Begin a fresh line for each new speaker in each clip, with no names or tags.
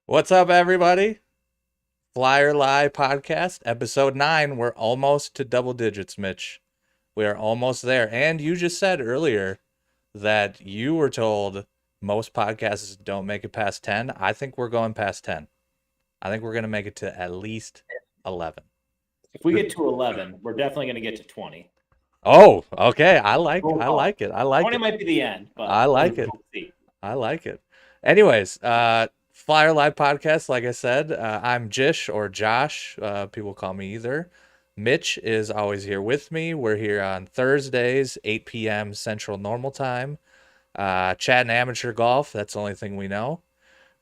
What's up, everybody? Flyer Lie Podcast, episode 9. We're almost to double digits, Mitch. We are almost there. And you just said earlier that you were told most podcasts don't make it past 10. I think we're going past 10. I think we're going to make it to at least 11.
If we get to 11, we're definitely going to get to 20.
Oh, okay. I like it.
20 might be the end, but
I like it.
we'll see.
I like it. Anyways, Flyer Live Podcast, like I said, I'm Jish or Josh. People call me either. Mitch is always here with me. We're here on Thursdays, 8 p.m. Central Normal Time. Chatting amateur golf. That's the only thing we know.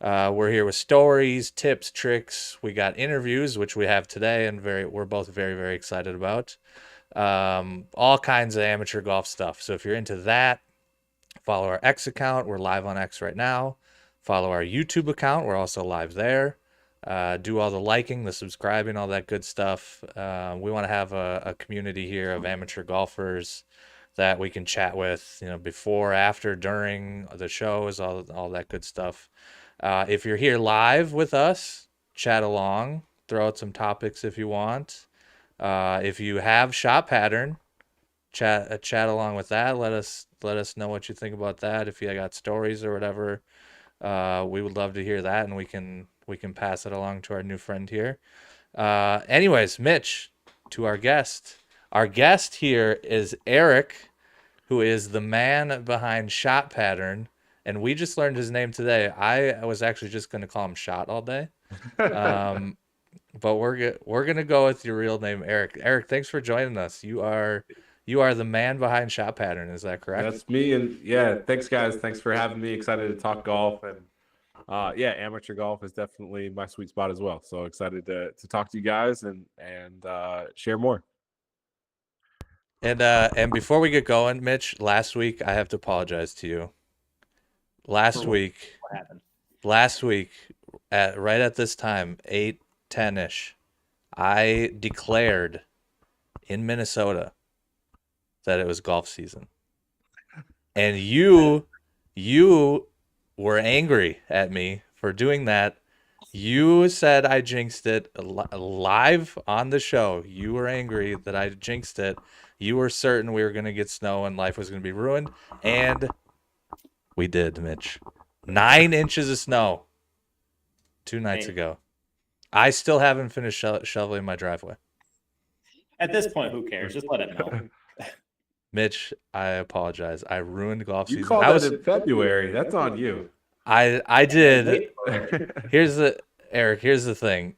We're here with stories, tips, tricks. We got interviews, which we have today, and we're both very, very excited about. All kinds of amateur golf stuff. So if you're into that, follow our X account. We're live on X right now. Follow our YouTube account. We're also live there. Do all the liking, the subscribing, all that good stuff. We want to have a community here of amateur golfers that we can chat with, before, after, during the shows, all that good stuff. If you're here live with us, chat along, throw out some topics if you want. If you have shot pattern, chat along with that. Let us know what you think about that. If you got stories or whatever, we would love to hear that, and we can pass it along to our new friend here. Anyways, Mitch, to our guest. Our guest here is Eric, who is the man behind Shot Pattern, and we just learned his name today. I was actually just going to call him Shot all day. But we're gonna go with your real name, Eric. Eric, thanks for joining us. You are the man behind Shot Pattern. Is that correct?
That's me. And yeah, thanks guys. Thanks for having me. Excited to talk golf. And yeah, amateur golf is definitely my sweet spot as well. So excited to talk to you guys and share more.
And before we get going, Mitch, last week I have to apologize to you. Last week,
What happened?
right at this time, 8:10ish, I declared in Minnesota that it was golf season. And you were angry at me for doing that. You said I jinxed it live on the show. You were angry that I jinxed it. You were certain we were going to get snow and life was going to be ruined. And we did, Mitch. 9 inches of snow 2 nights ago. I still haven't finished shoveling my driveway.
At this point, who cares? Just let it melt.
Mitch, I apologize. I ruined golf season.
You called that in February. That's on you.
I did. Here's the thing.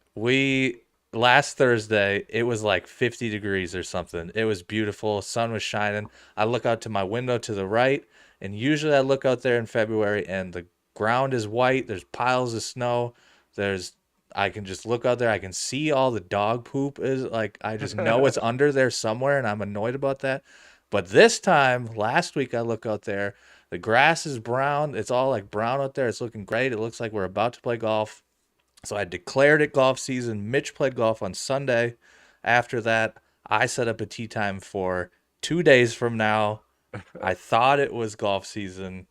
Last Thursday, it was like 50 degrees or something. It was beautiful. Sun was shining. I look out to my window to the right, and usually I look out there in February and the ground is white. There's piles of snow. I can just look out there. I can see all the dog poop is like, I just know it's under there somewhere, and I'm annoyed about that. But this time, last week, I look out there. The grass is brown. It's all like brown out there. It's looking great. It looks like we're about to play golf. So I declared it golf season. Mitch played golf on Sunday. After that, I set up a tee time for 2 days from now. I thought it was golf season,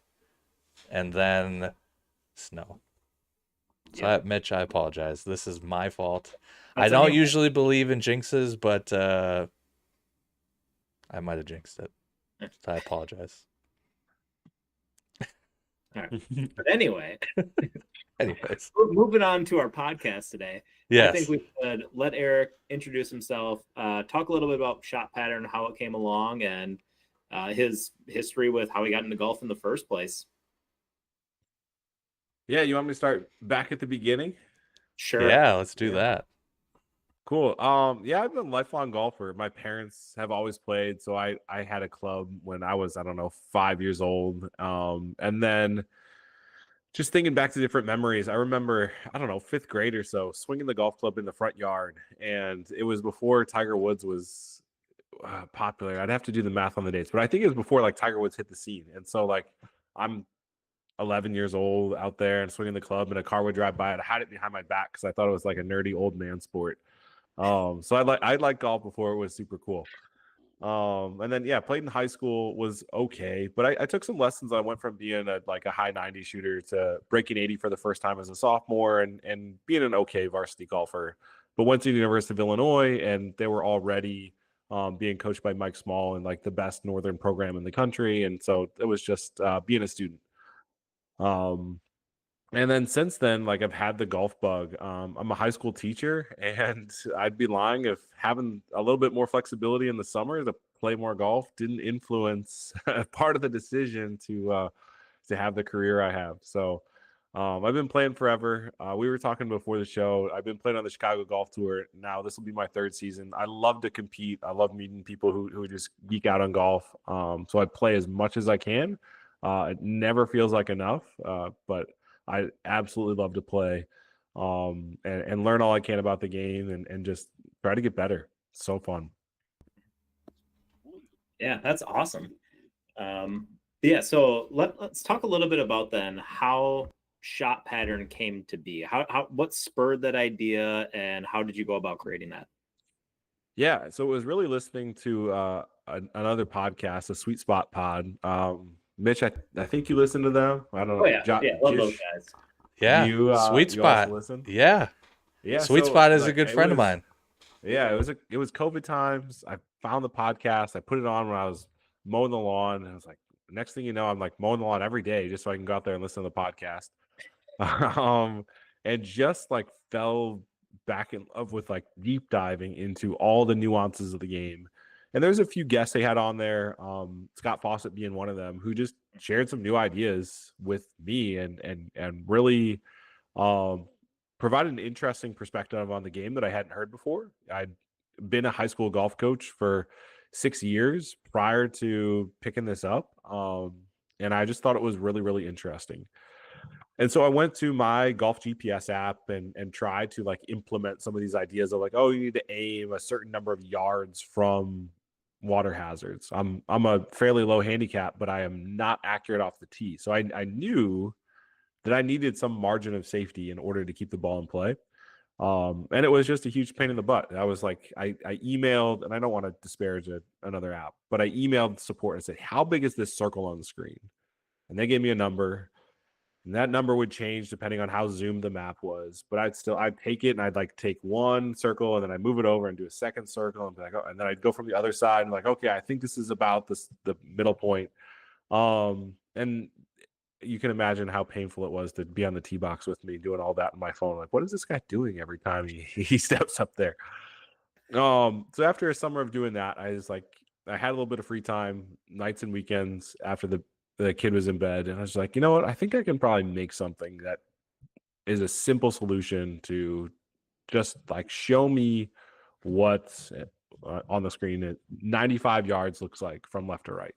and then snow. So, Mitch, I apologize. This is my fault. I don't usually believe in jinxes, but I might have jinxed it. So I apologize.
All right. But anyways,
moving
on to our podcast today.
Yes.
I think we should let Eric introduce himself, talk a little bit about Shot Pattern, how it came along, and his history with how he got into golf in the first place.
Yeah, you want me to start back at the beginning?
Sure.
Yeah, let's do that.
Cool. Yeah, I've been a lifelong golfer. My parents have always played, so I had a club when I was, 5 years old. And then just thinking back to different memories, I remember, 5th grade or so, swinging the golf club in the front yard, and it was before Tiger Woods was popular. I'd have to do the math on the dates, but I think it was before like Tiger Woods hit the scene. And so like I'm 11 years old out there and swinging the club, and a car would drive by, and I had it behind my back because I thought it was like a nerdy old man sport. So I like golf before it was super cool. And then yeah, played in high school, was okay, but I took some lessons. I went from being a high 90 shooter to breaking 80 for the first time as a sophomore, and being an okay varsity golfer. But went to the University of Illinois, and they were already being coached by Mike Small and like the best northern program in the country, and so it was just being a student. Um, and then since then, like I've had the golf bug. I'm a high school teacher, and I'd be lying if having a little bit more flexibility in the summer to play more golf didn't influence part of the decision to have the career I have. So I've been playing forever. We were talking before the show. I've been playing on the Chicago Golf Tour. Now this will be my third season. I love to compete. I love meeting people who just geek out on golf. So I play as much as I can. It never feels like enough, but I absolutely love to play and learn all I can about the game and just try to get better. It's so fun.
Yeah, that's awesome. Yeah, so let's talk a little bit about then how shot pattern came to be. How what spurred that idea, and how did you go about creating that?
Yeah, so it was really listening to another podcast, a Sweet Spot Pod. Mitch, I think you listen to them. I don't
Oh
know.
yeah, yeah, love those
Jish,
guys.
Yeah. Sweet
you also
Spot.
listen?
Yeah.
Yeah,
Sweet
so
Spot is a
like
good friend of mine.
yeah, it was COVID times. I found the podcast. I put it on when I was mowing the lawn, and I was like, next thing you know, I'm like mowing the lawn every day just so I can go out there and listen to the podcast. um, and just like fell back in love with like deep diving into all the nuances of the game. And there's a few guests they had on there, Scott Fawcett being one of them, who just shared some new ideas with me and really um, provided an interesting perspective on the game that I hadn't heard before. I'd been a high school golf coach for 6 years prior to picking this up. And I just thought it was really, really interesting. And so I went to my golf GPS app and tried to like implement some of these ideas of like, oh, you need to aim a certain number of yards from water hazards. I'm a fairly low handicap, but I am not accurate off the tee. So I knew that I needed some margin of safety in order to keep the ball in play. And it was just a huge pain in the butt. I was like, I emailed, and I don't want to disparage another app, but I emailed support and said, how big is this circle on the screen? And they gave me a number. And that number would change depending on how zoomed the map was. But I'd take it and I'd like take one circle and then I'd move it over and do a second circle and be like, oh, and then I'd go from the other side and like, okay, I think this is about the middle point. And you can imagine how painful it was to be on the tee box with me doing all that on my phone. Like, what is this guy doing every time he steps up there? So after a summer of doing that, I had a little bit of free time, nights and weekends after the kid was in bed, and I was like, you know what? I think I can probably make something that is a simple solution to just like show me what on the screen at 95 yards looks like from left to right.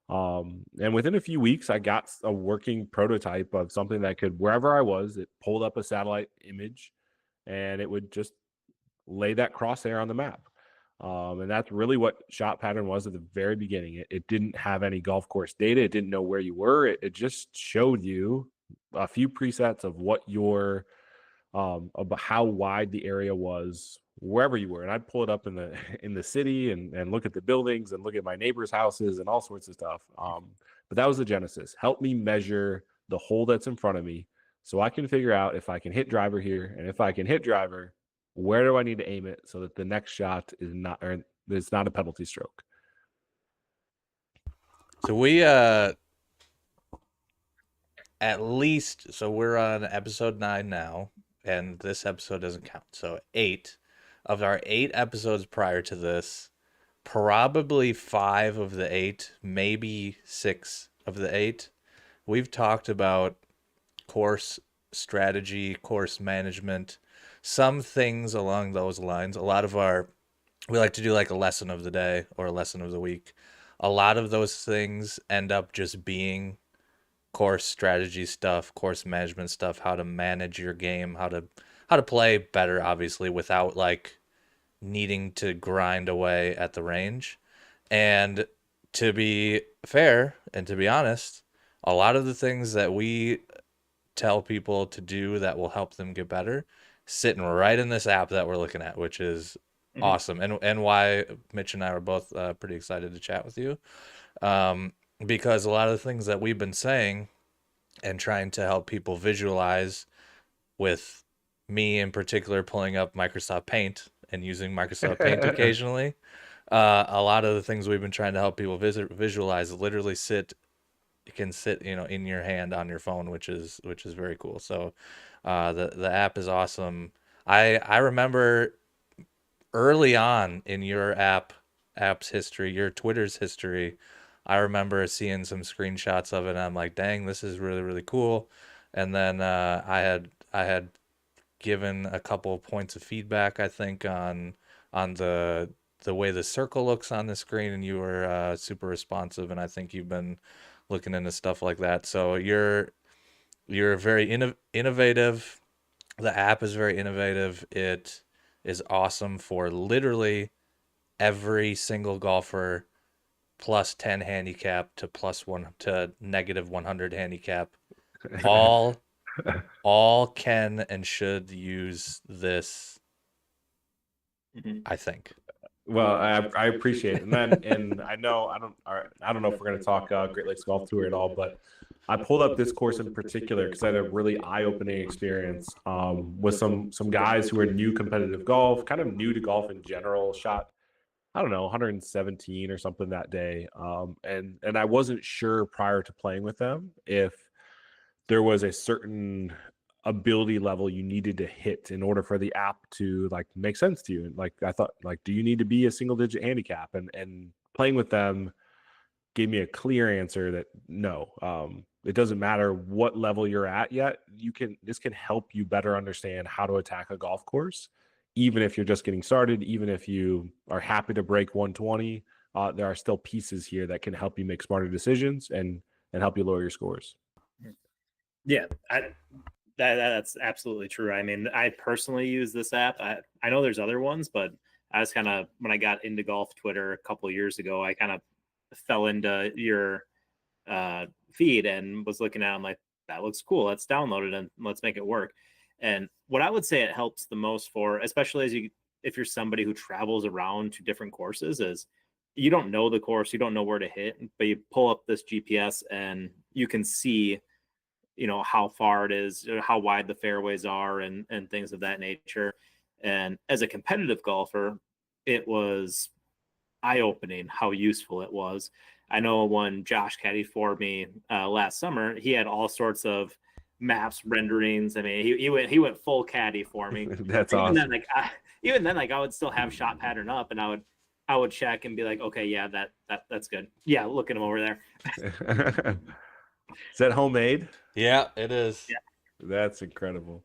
And within a few weeks, I got a working prototype of something that could, wherever I was, it pulled up a satellite image and it would just lay that crosshair on the map. And that's really what shot pattern was at the very beginning. It didn't have any golf course data. It didn't know where you were. It just showed you a few presets of what your about how wide the area was wherever you were. And I'd pull it up in the in the city and look at the buildings and look at my neighbors' houses and all sorts of stuff. But that was the genesis. Help me measure the hole that's in front of me so I can figure out if I can hit driver here, and if I can hit driver, where do I need to aim it so that the next shot is not, or it's not a penalty stroke.
So we at least, so we're on episode 9 now, and this episode doesn't count. So 8 of our 8 episodes prior to this, probably 5 of the 8, maybe 6 of the 8, we've talked about course strategy, course management, some things along those lines. A lot of we like to do like a lesson of the day or a lesson of the week. A lot of those things end up just being course strategy stuff, course management stuff, how to manage your game, how to play better, obviously, without like needing to grind away at the range. And to be fair and to be honest, a lot of the things that we tell people to do that will help them get better sitting right in this app that we're looking at, which is awesome, and why Mitch and I were both pretty excited to chat with you, because a lot of the things that we've been saying and trying to help people visualize, with me in particular pulling up Microsoft Paint and using Microsoft Paint occasionally. A lot of the things we've been trying to help people visualize literally can sit, in your hand on your phone, which is very cool. So the app is awesome. I remember early on in your app's history, your Twitter's history, I remember seeing some screenshots of it and I'm like, dang, this is really, really cool. And then I had given a couple of points of feedback, I think, on the way the circle looks on the screen, and you were super responsive, and I think you've been looking into stuff like that. So you're very innovative. The app is very innovative. It is awesome for literally every single golfer, plus 10 handicap to plus one to negative 100 handicap. All all can and should use this, I think.
Well, I appreciate it, and then I know I don't know if we're going to talk Great Lakes Golf Tour at all, but I pulled up this course in particular because I had a really eye-opening experience with some guys who are new competitive golf, kind of new to golf in general. Shot, I don't know, 117 or something that day, and I wasn't sure prior to playing with them if there was a certain ability level you needed to hit in order for the app to like make sense to you. And like I thought, like, do you need to be a single digit handicap? And playing with them gave me a clear answer that no. It doesn't matter what level you're at yet. This can help you better understand how to attack a golf course, even if you're just getting started, even if you are happy to break 120. There are still pieces here that can help you make smarter decisions and help you lower your scores.
Yeah, that's absolutely true. I mean, I personally use this app. I know there's other ones, but I was kind of, when I got into golf Twitter a couple of years ago, I kind of fell into your feed and was looking at it. I'm like, that looks cool. Let's download it and let's make it work. And what I would say it helps the most for, especially if you're somebody who travels around to different courses, is you don't know the course, you don't know where to hit, but you pull up this GPS and you can see, how far it is, or how wide the fairways are, and things of that nature. And as a competitive golfer, it was eye-opening how useful it was. I know when Josh caddied for me last summer, he had all sorts of maps, renderings. I mean, he went full caddy for me.
That's
even
awesome.
then, I would still have shot pattern up, and I would check and be like, okay, yeah, that's good. Yeah, look at him over there.
Is that homemade?
Yeah, it is.
Yeah.
That's incredible.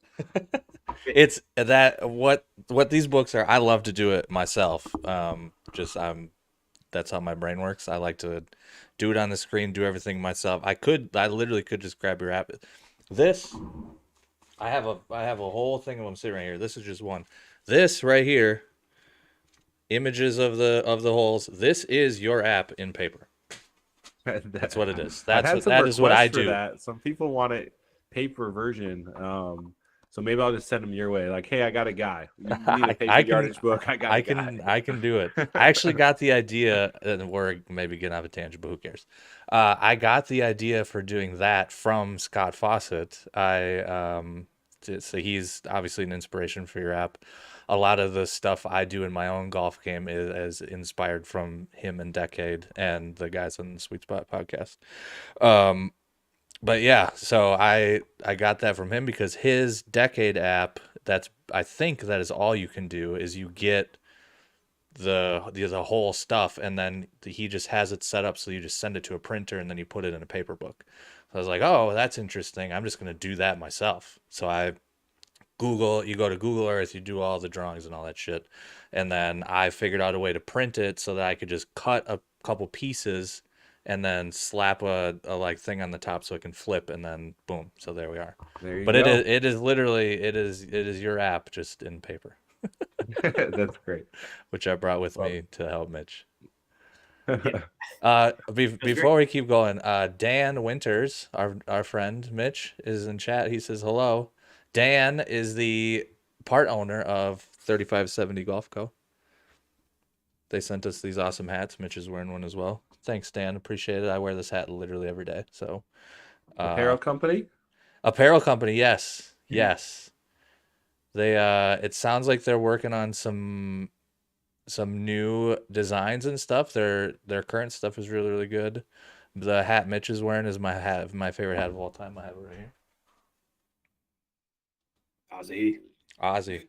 It's that what these books are. I love to do it myself. That's how my brain works. I like to do it on the screen, do everything myself. I literally could just grab your app. This, I have a whole thing of them sitting right here. This is just one. This right here, images of the holes. This is your app in paper. That's what it is.
I've had some
that is what I
requests for
do.
that. Some people want a paper version. So maybe I'll just send them your way. Like, hey, I got a guy. You need a paper yardage book. I got a guy.
I can do it. I actually got the idea, and we're maybe getting off a tangent, but who cares? I got the idea for doing that from Scott Fawcett. So he's obviously an inspiration for your app. A lot of the stuff I do in my own golf game is inspired from him and Decade and the guys on the Sweet Spot podcast. But yeah, so I got that from him because his Decade app, I think that is all you can do, is you get the whole stuff, and then he just has it set up so you just send it to a printer and then you put it in a paper book. So I was like, oh, that's interesting. I'm just gonna do that myself. So you go to Google Earth, you do all the drawings and all that shit, and then I figured out a way to print it so that I could just cut a couple pieces and then slap a like thing on the top so it can flip, and then boom. So there we are.
There you
But
go.
it is literally it is your app just in paper,
That's great.
which I brought with me to help Mitch.
Yeah.
Before we keep going, Dan Winters, our friend Mitch, is in chat. He says hello. Dan is the part owner of 3570 Golf Co. They sent us these awesome hats. Mitch is wearing one as well. Thanks, Dan. Appreciate it. I wear this hat literally every day. So,
Apparel company.
apparel company, yes, yes. They it sounds like they're working on some new designs and stuff. Their current stuff is really really good. The hat Mitch is wearing is my favorite hat of all time. I have it right here.
Ozzy.
Ozzy,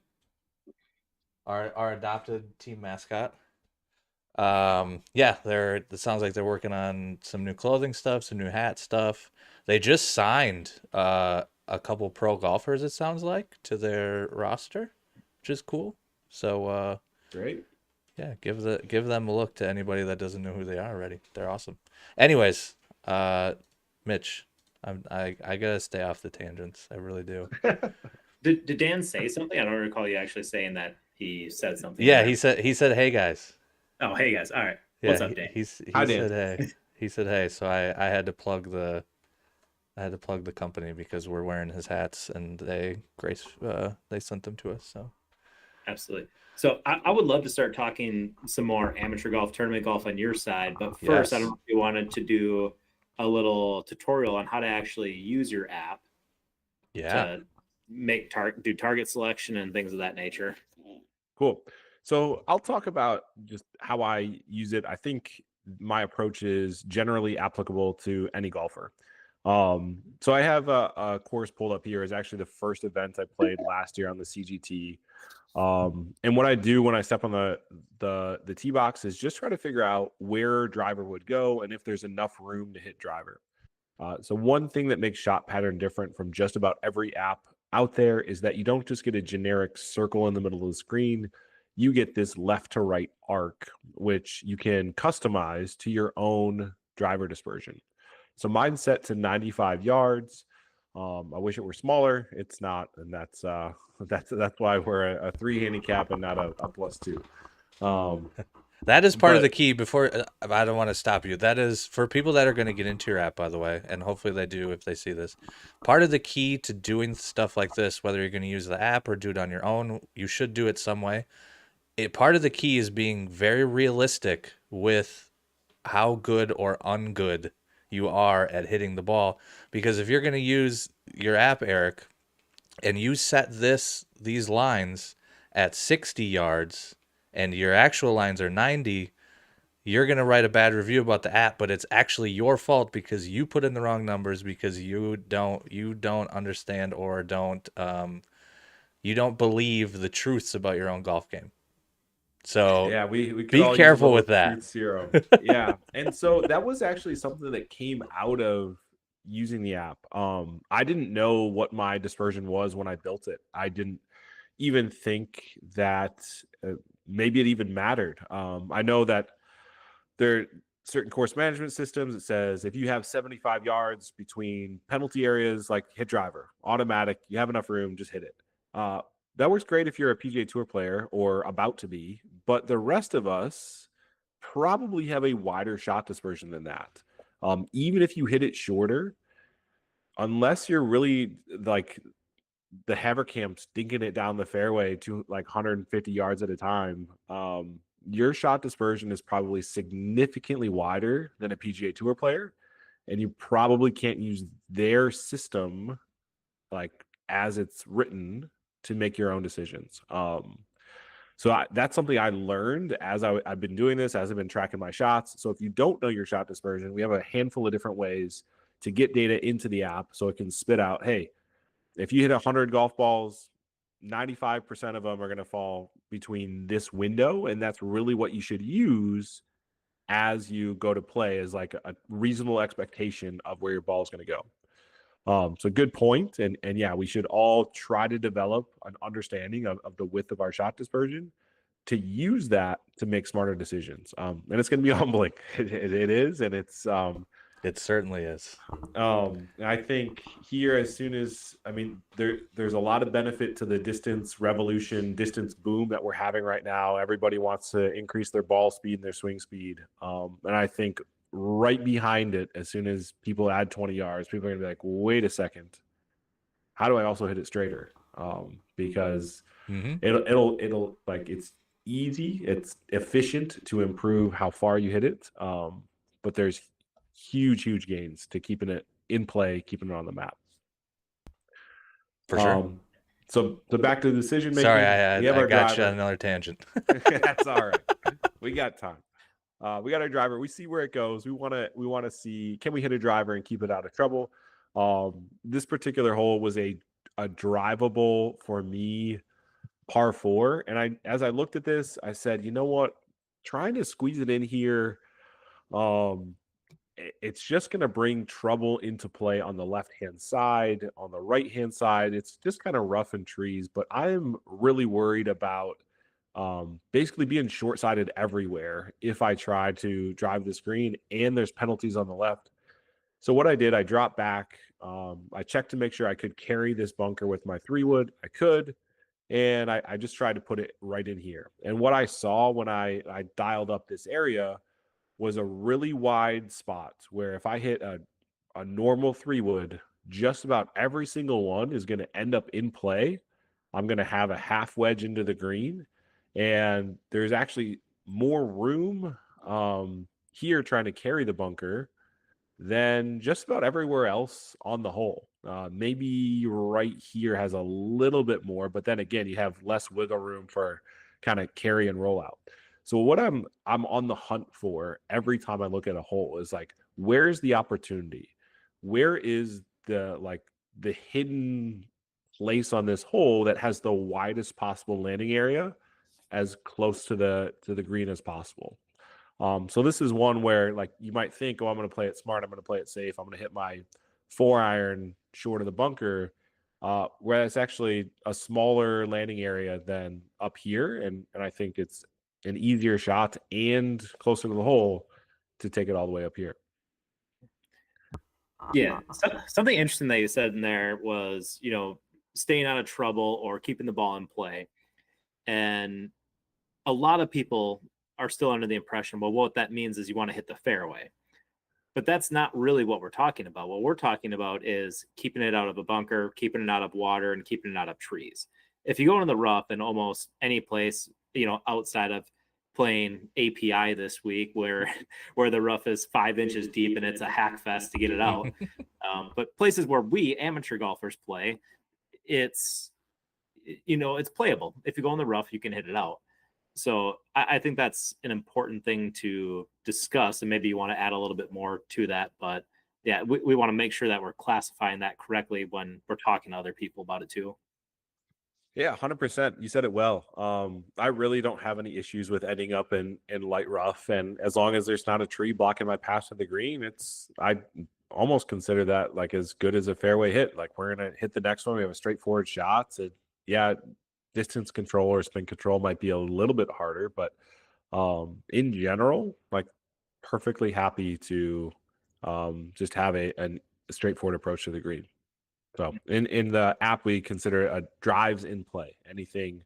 our adopted team mascot. Yeah, it sounds like they're working on some new clothing stuff, some new hat stuff. They just signed a couple pro golfers, it sounds like, to their roster, which is cool. So
Great.
yeah, give them a look to anybody that doesn't know who they are already. They're awesome. Anyways, Mitch, I gotta stay off the tangents. I really do.
Did Dan say something? I don't recall you actually saying that he said something in
Yeah,
there.
he said, "Hey guys."
Oh, hey guys. All right.
Yeah,
What's up, Dan?
Hi,
he
Dan.
said, "Hey." He said, "Hey." So I had to plug the company because we're wearing his hats and they sent them to us. So
Absolutely. So I would love to start talking some more amateur golf, tournament golf on your side. But first, I don't
yes,
know if you wanted to do a little tutorial on how to actually use your app
yeah,
to do target selection and things of that nature.
Cool. So I'll talk about just how I use it. I think my approach is generally applicable to any golfer. So I have a course pulled up here. Is actually the first event I played last year on the CGT. And what I do when I step on the tee box is just try to figure out where driver would go and if there's enough room to hit driver. So one thing that makes shot pattern different from just about every app out there is that you don't just get a generic circle in the middle of the screen. You get this left to right arc, which you can customize to your own driver dispersion. So mine's set to 95 yards. I wish it were smaller. It's not, and that's why we're a three handicap and not a plus two.
that is part of the
But
key. Before I don't want to stop you. That is for people that are going to get into your app, by the way, and hopefully they do if they see this. Part of the key to doing stuff like this, whether you're going to use the app or do it on your own, you should do it some way. Part of the key is being very realistic with how good or ungood you are at hitting the ball. Because if you're going to use your app, Eric, and you set these lines at 60 yards and your actual lines are 90, you're going to write a bad review about the app, but it's actually your fault because you put in the wrong numbers because you don't understand or you don't believe the truths about your own golf game. So
yeah, we could
be
all use a
careful
little
with that.
truth serum. Yeah. And so that was actually something that came out of using the app. I didn't know what my dispersion was when I built it. I didn't even think that maybe it even mattered. I know that there are certain course management systems. It says if you have 75 yards between penalty areas, like hit driver, automatic, you have enough room, just hit it. Uh, that works great if you're a PGA Tour player or about to be, but the rest of us probably have a wider shot dispersion than that. Even if you hit it shorter, unless you're really like the Haverkamps dinking it down the fairway to like 150 yards at a time, your shot dispersion is probably significantly wider than a PGA Tour player, and you probably can't use their system like as it's written to make your own decisions. That's something I learned as I've been doing this, as I've been tracking my shots. So if you don't know your shot dispersion, we have a handful of different ways to get data into the app so it can spit out, hey, if you hit 100 golf balls, 95% of them are going to fall between this window. And that's really what you should use as you go to play, as like a reasonable expectation of where your ball is going to go. So good point. And yeah, we should all try to develop an understanding of the width of our shot dispersion to use that to make smarter decisions. And it's going to be humbling. It is. And it's,
It certainly is.
I think here, as soon as there's a lot of benefit to the distance revolution, distance boom that we're having right now. Everybody wants to increase their ball speed and their swing speed. And I think right behind it, as soon as people add 20 yards, people are gonna be like, wait a second, how do I also hit it straighter? Because
Mm-hmm.
it'll like easy, it's efficient to improve how far you hit it. But there's huge gains to keeping it in play, keeping it on the map.
For sure.
So back to the decision
Sorry,
making. We have
I
our
got you on
driver.
another tangent.
That's all right. We got time. We got our driver. We see where it goes. We want to see, can we hit a driver and keep it out of trouble? This particular hole was a drivable for me par four. And as I looked at this, I said, you know what? Trying to squeeze it in here, it's just going to bring trouble into play on the left hand side. On the right hand side, it's just kind of rough and trees. But I'm really worried about basically being short sided everywhere if I try to drive this green, and there's penalties on the left. So what I did, I dropped back. I checked to make sure I could carry this bunker with my 3-wood. I could. And I just tried to put it right in here. And what I saw when I dialed up this area was a really wide spot where if I hit a normal 3-wood, just about every single one is going to end up in play. I'm going to have a half wedge into the green, and there's actually more room here trying to carry the bunker than just about everywhere else on the hole. Maybe right here has a little bit more, but then again, you have less wiggle room for kind of carry and roll out. So what I'm on the hunt for every time I look at a hole is like, where's the opportunity? Where is the hidden place on this hole that has the widest possible landing area as close to the green as possible? So this is one where like you might think, oh, I'm going to play it smart. I'm going to play it safe. I'm going to hit my 4-iron short of the bunker. Where it's actually a smaller landing area than up here. And I think it's an easier shot and closer to the hole to take it all the way up here.
Yeah. Something interesting that you said in there was, staying out of trouble or keeping the ball in play. And a lot of people are still under the impression, well, what that means is you want to hit the fairway. But that's not really what we're talking about. What we're talking about is keeping it out of a bunker, keeping it out of water, and keeping it out of trees. If you go into the rough in almost any place, outside of playing API this week where the rough is 5 inches deep and it's a hack fest to get it out. But places where we amateur golfers play, it's playable. If you go in the rough, you can hit it out. So I think that's an important thing to discuss, and maybe you want to add a little bit more to that. But yeah, we want to make sure that we're classifying that correctly when we're talking to other people about it too.
Yeah, 100%. You said it well. I really don't have any issues with ending up in light rough, and as long as there's not a tree blocking my path to the green, I almost consider that like as good as a fairway hit. Like we're gonna hit the next one. We have a straightforward shot. And yeah, distance control or spin control might be a little bit harder, but in general, like perfectly happy to just have a straightforward approach to the green. So in the app, we consider a drives in play, anything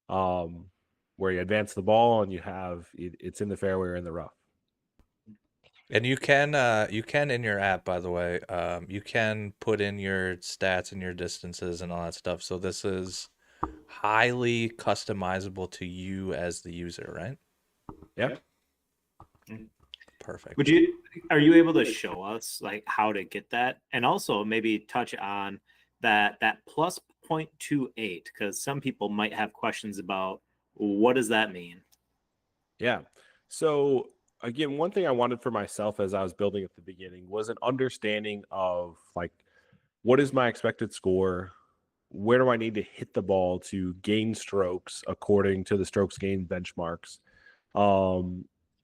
where you advance the ball and you have it's in the fairway or in the rough.
And you can in your app, by the way, you can put in your stats and your distances and all that stuff. So this is highly customizable to you as the user, right?
Yeah.
Perfect.
Are you able to show us like how to get that, and also maybe touch on that plus 0.28, because some people might have questions about what does that mean?
Yeah. So again, one thing I wanted for myself as I was building at the beginning was an understanding of like, what is my expected score? Where do I need to hit the ball to gain strokes according to the strokes gained benchmarks?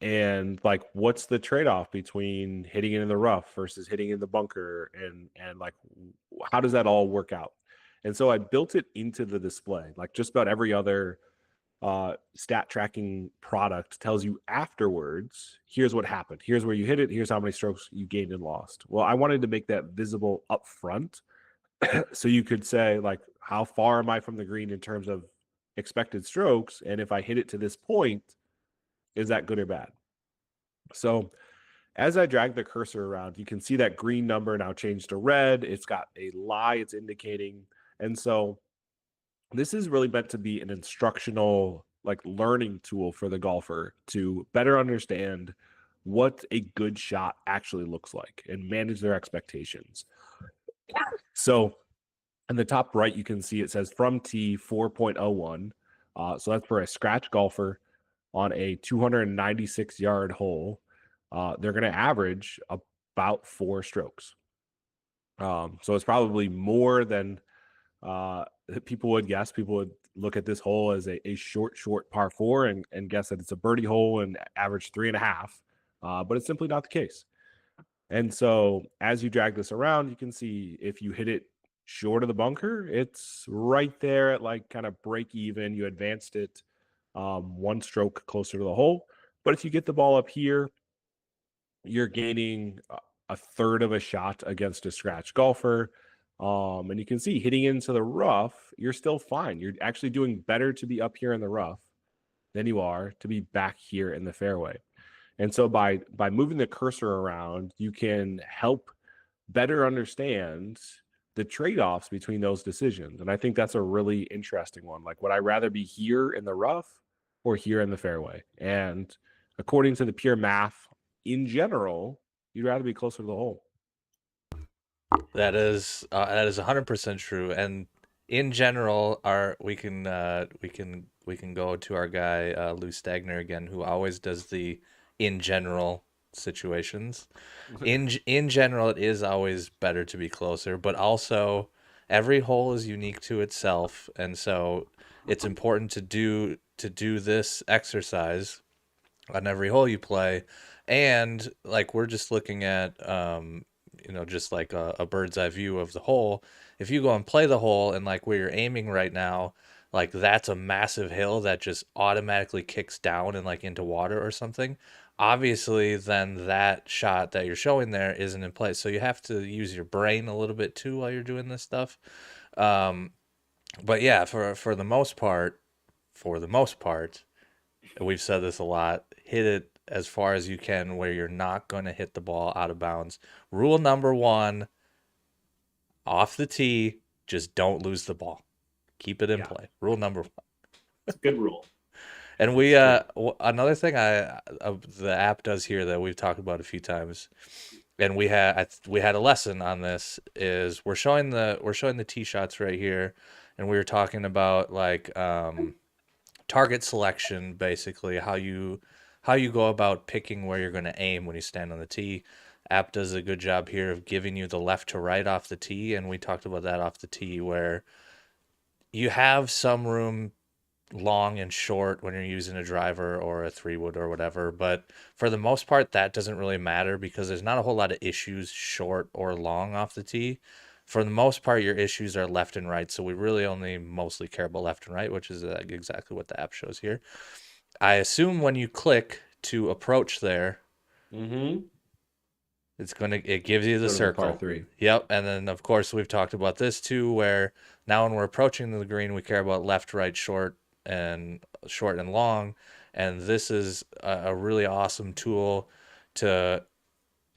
And like, what's the trade-off between hitting it in the rough versus hitting in the bunker, and like, how does that all work out? And so I built it into the display. Like just about every other stat tracking product tells you afterwards, here's what happened, here's where you hit it, here's how many strokes you gained and lost. Well, I wanted to make that visible up front so you could say like, how far am I from the green in terms of expected strokes, and if I hit it to this point, is that good or bad? So as I drag the cursor around, you can see that green number now changed to red. It's got a lie it's indicating. And so this is really meant to be an instructional like learning tool for the golfer to better understand what a good shot actually looks like and manage their expectations. So in the top right, you can see it says from tee 4.01. So that's for a scratch golfer on a 296-yard hole. They're going to average about 4 strokes. So it's probably more than people would guess. People would look at this hole as a short par 4 and guess that it's a birdie hole and average 3.5. But it's simply not the case. And so as you drag this around, you can see if you hit it short of the bunker, it's right there at like kind of break even. You advanced it 1 stroke closer to the hole. But if you get the ball up here, you're gaining a third of a shot against a scratch golfer. And you can see hitting into the rough, you're still fine. You're actually doing better to be up here in the rough than you are to be back here in the fairway. And so by moving the cursor around, you can help better understand the trade-offs between those decisions. And I think that's a really interesting one. Like, would I rather be here in the rough or here in the fairway? And according to the pure math, in general, you'd rather be closer to the hole.
That is 100% true. And in general, we can go to our guy Lou Stagner again, who always does the in general situations. In general, it is always better to be closer, but also every hole is unique to itself, and so it's important to do this exercise on every hole you play. And like we're just looking at just like a bird's eye view of the hole. If you go and play the hole and like where you're aiming right now, like that's a massive hill that just automatically kicks down and like into water or something, obviously then that shot that you're showing there isn't in place. So you have to use your brain a little bit too while you're doing this stuff. But yeah, for the most part, and we've said this a lot, hit it as far as you can where you're not going to hit the ball out of bounds. Rule number 1, off the tee, just don't lose the ball. Keep it in play. Rule number 1.
It's a good rule.
And another thing the app does here that we've talked about a few times, and we had a lesson on this, is we're showing the tee shots right here, and we were talking about like target selection, basically how you go about picking where you're going to aim when you stand on the tee. App does a good job here of giving you the left to right off the tee, and we talked about that off the tee where you have some room long and short when you're using a driver or a 3-wood or whatever, but for the most part that doesn't really matter because there's not a whole lot of issues short or long off the tee. For the most part your issues are left and right, so we really only mostly care about left and right, which is exactly what the app shows here. I assume when you click to approach there, it gives you the circle.
Par 3.
Yep. And then of course we've talked about this too, where now when we're approaching the green, we care about left, right, short and long. And this is a really awesome tool to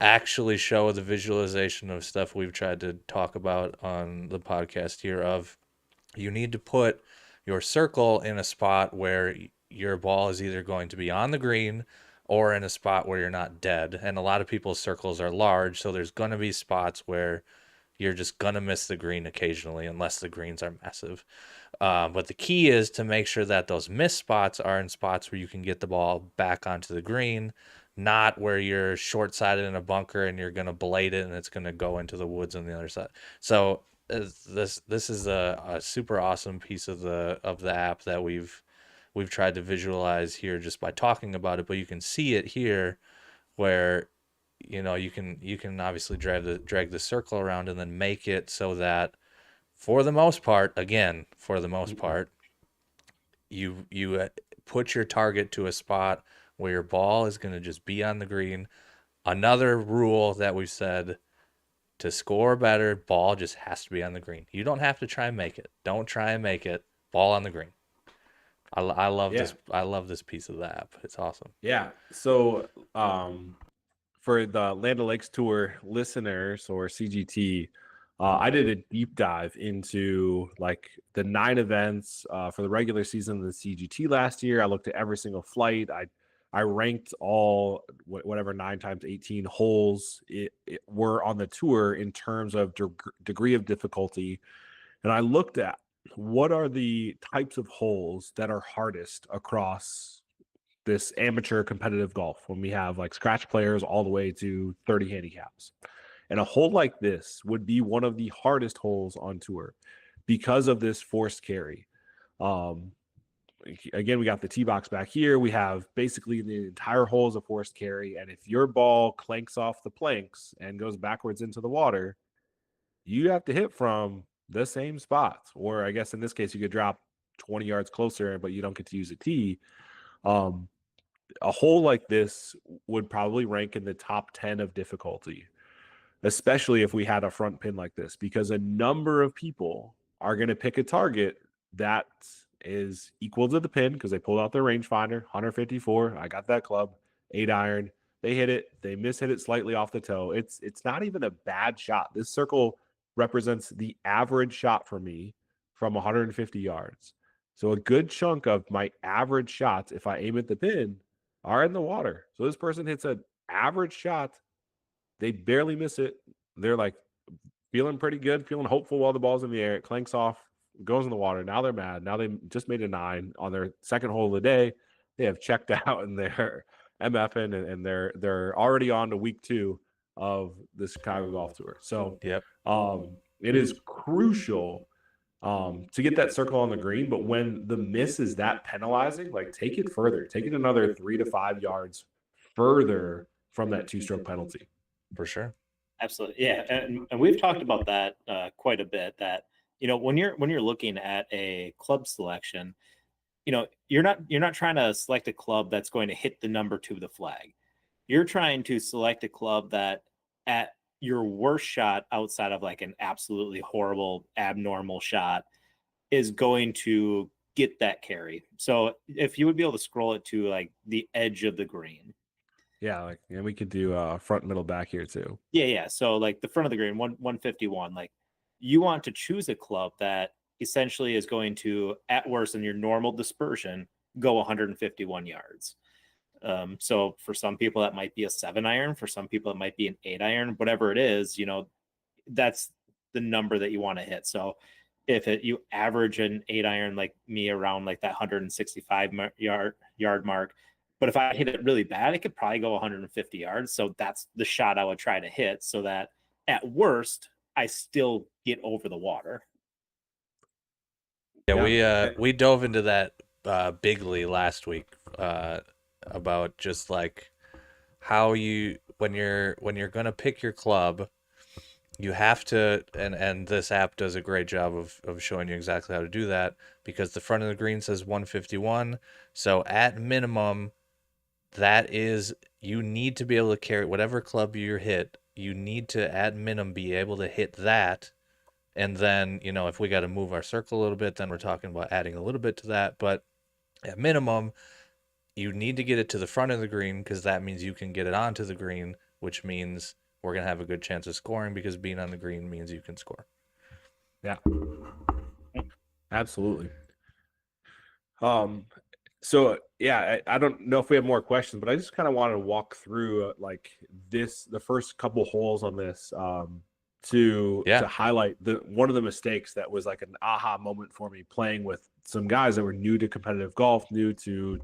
actually show the visualization of stuff we've tried to talk about on the podcast here of you need to put your circle in a spot where your ball is either going to be on the green or in a spot where you're not dead. And a lot of people's circles are large, so there's going to be spots where you're just going to miss the green occasionally unless the greens are massive. But the key is to make sure that those missed spots are in spots where you can get the ball back onto the green, not where you're short-sided in a bunker and you're going to blade it and it's going to go into the woods on the other side. So this is a super awesome piece of the app that we've tried to visualize here just by talking about it, but you can see it here where you can obviously drag the circle around and then make it so that for the most part you put your target to a spot where your ball is going to just be on the green. Another rule that we've said, to score better, ball just has to be on the green. You don't have to try and make it. Don't try and make it. Ball on the green. I love this. I love this piece of the app. It's awesome.
Yeah. So for the Land O'Lakes Tour listeners or CGT, I did a deep dive into like the 9 events for the regular season of the CGT last year. I looked at every single flight. I ranked all whatever 9 times 18 holes it were on the tour in terms of degree of difficulty, and I looked at what are the types of holes that are hardest across this amateur competitive golf when we have like scratch players all the way to 30 handicaps. And a hole like this would be one of the hardest holes on tour because of this forced carry. Um, Again, we got the tee box back here. We have basically the entire hole is a forced carry. And if your ball clanks off the planks and goes backwards into the water, you have to hit from the same spot. Or I guess in this case, you could drop 20 yards closer, but you don't get to use a tee. A hole like this would probably rank in the top 10 of difficulty, especially if we had a front pin like this, because a number of people are going to pick a target that is equal to the pin because they pulled out their rangefinder, 154. I got that club, 8-iron. They hit it. They hit it slightly off the toe. It's not even a bad shot. This circle represents the average shot for me from 150 yards. So a good chunk of my average shots, if I aim at the pin, are in the water. So this person hits an average shot. They barely miss it. They're like feeling pretty good, feeling hopeful while the ball's in the air. It clanks off, goes in the water. Now they're mad. Now they just made a 9 on their second hole of the day. They have checked out and they're MFing and they're already on to week 2 of the Chicago Golf Tour. So
Yep.
It is crucial to get that circle on the green. But when the miss is that penalizing, like take it further, take it another 3 to 5 yards further from that 2-stroke penalty.
For sure.
Absolutely. Yeah. And we've talked about that quite a bit, that, when you're looking at a club selection, you're not trying to select a club that's going to hit the number 2 of the flag. You're trying to select a club that at your worst shot outside of like an absolutely horrible, abnormal shot is going to get that carry. So if you would be able to scroll it to like the edge of the green.
Yeah, and we could do front, middle, back here too.
Yeah. So like the front of the green, 151, like you want to choose a club that essentially is going to, at worst in your normal dispersion, go 151 yards. So for some people that might be a 7-iron, for some people it might be an 8-iron, whatever it is, that's the number that you want to hit. So if you average an 8-iron like me around like that 165 yard mark, but if I hit it really bad, it could probably go 150 yards. So that's the shot I would try to hit, so that at worst I still get over the water.
Yeah, we dove into that bigly last week about just like how when you're gonna pick your club, you have to, and this app does a great job of showing you exactly how to do that, because the front of the green says 151. So at minimum, that is, you need to be able to carry whatever club you hit. You need to at minimum be able to hit that. And then, if we got to move our circle a little bit, then we're talking about adding a little bit to that. But at minimum, you need to get it to the front of the green, because that means you can get it onto the green, which means we're going to have a good chance of scoring, because being on the green means you can score.
Yeah, absolutely. So yeah, I don't know if we have more questions, but I just kind of wanted to walk through the first couple holes on this to highlight one of the mistakes that was like an aha moment for me, playing with some guys that were new to competitive golf, new to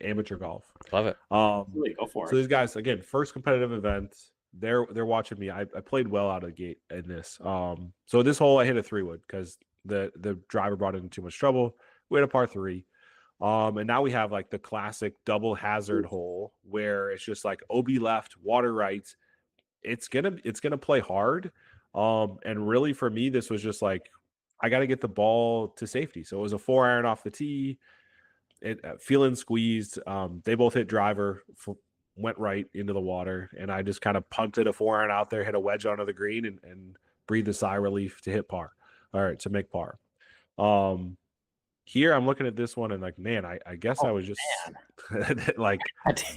amateur golf.
Love it.
Really go for it.
So these guys, again, first competitive event, they're watching me. I played well out of the gate in this. So this hole I hit a 3-wood because the driver brought in too much trouble. We had a par 3. And now we have like the classic double hazard hole where it's just like OB left, water right. It's gonna play hard. And really for me, this was just like, I got to get the ball to safety. So it was a 4-iron off the tee. Feeling squeezed. They both hit driver, went right into the water, and I just kind of punted a 4-iron out there, hit a wedge onto the green, and breathed a sigh of relief to hit par. All right, to make par. Here I'm looking at this one and like, man, I guess I was just like,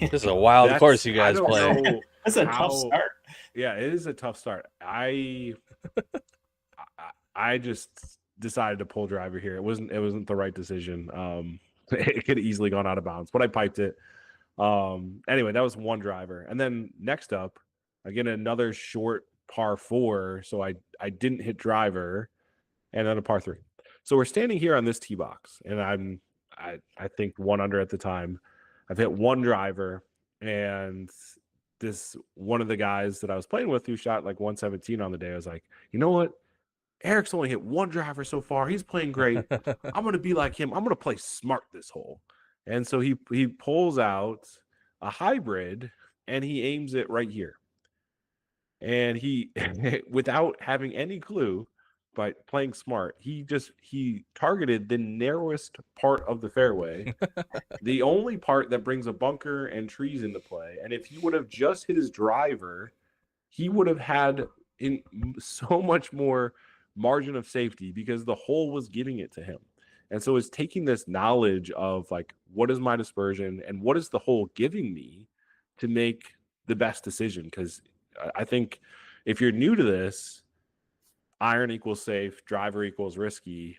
this is a wild course you guys play.
That's a tough start.
Yeah, it is a tough start. I just decided to pull driver here. It wasn't the right decision. It could have easily gone out of bounds, but I piped it. Anyway, that was one driver. And then next up, again, another short par 4. So I didn't hit driver, and then a par 3. So we're standing here on this tee box, and I think 1 under at the time. I've hit one driver, and this one of the guys that I was playing with who shot like 117 on the day, I was like, you know what? Eric's only hit one driver so far. He's playing great. I'm gonna be like him. I'm gonna play smart this hole. And so he pulls out a hybrid and he aims it right here. And he without having any clue, but playing smart, he targeted the narrowest part of the fairway, the only part that brings a bunker and trees into play. And if he would have just hit his driver, he would have had in so much more margin of safety because the hole was giving it to him. And so it's taking this knowledge of like, what is my dispersion and what is the hole giving me to make the best decision? Because I think if you're new to this, iron equals safe, driver equals risky,